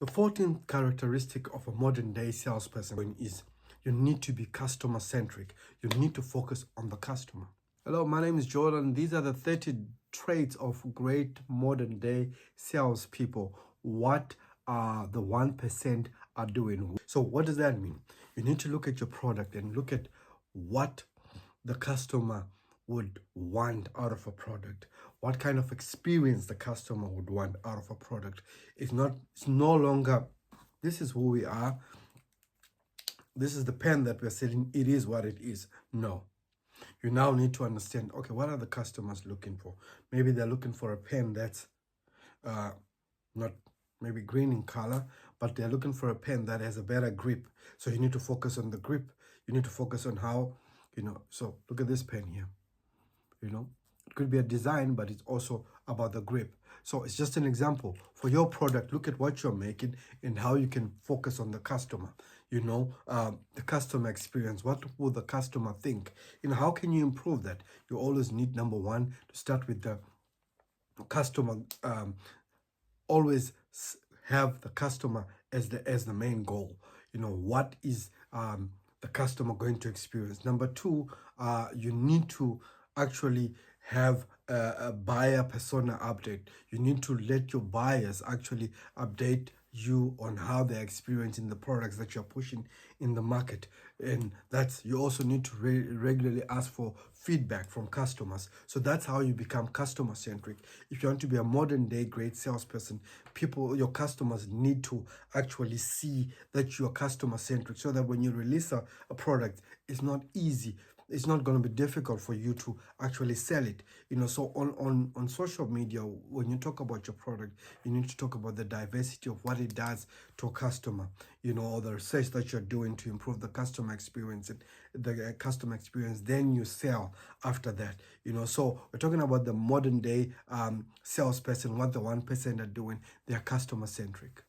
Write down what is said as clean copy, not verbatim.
The 14th characteristic of a modern day salesperson is you need to be customer centric. You need to focus on the customer. Hello, my name is Jordan. These are the 30 traits of great modern day salespeople. What the 1% are doing. So what does that mean? You need to look at your product and look at what the customer would want out of a product, what kind of experience the customer would want out of a product. It's no longer, this is who we are, this is the pen that we're selling, it is what it is. No, you now need to understand, okay, what are the customers looking for? Maybe they're looking for a pen that's not maybe green in color, but they're looking for a pen that has a better grip. So you need to focus on the grip. You need to focus on how, so look at this pen here. It could be a design, but it's also about the grip. So it's just an example for your product. Look at what you're making and how you can focus on the customer. The customer experience. What will the customer think? How can you improve that? You always need, number one, to start with the customer. Always have the customer as the main goal. What is the customer going to experience? Number two, you need to actually have a buyer persona update. You need to let your buyers actually update you on how they're experiencing the products that you're pushing in the market. And you also need to regularly ask for feedback from customers. So that's how you become customer centric. If you want to be a modern day great salesperson, your customers need to actually see that you're customer centric, so that when you release a product, it's not easy. It's not going to be difficult for you to actually sell it. So on social media, when you talk about your product, you need to talk about the diversity of what it does to a customer, or the research that you're doing to improve the customer experience and the customer experience. Then you sell after that. So we're talking about the modern day salesperson, what the 1% are doing. They're customer centric.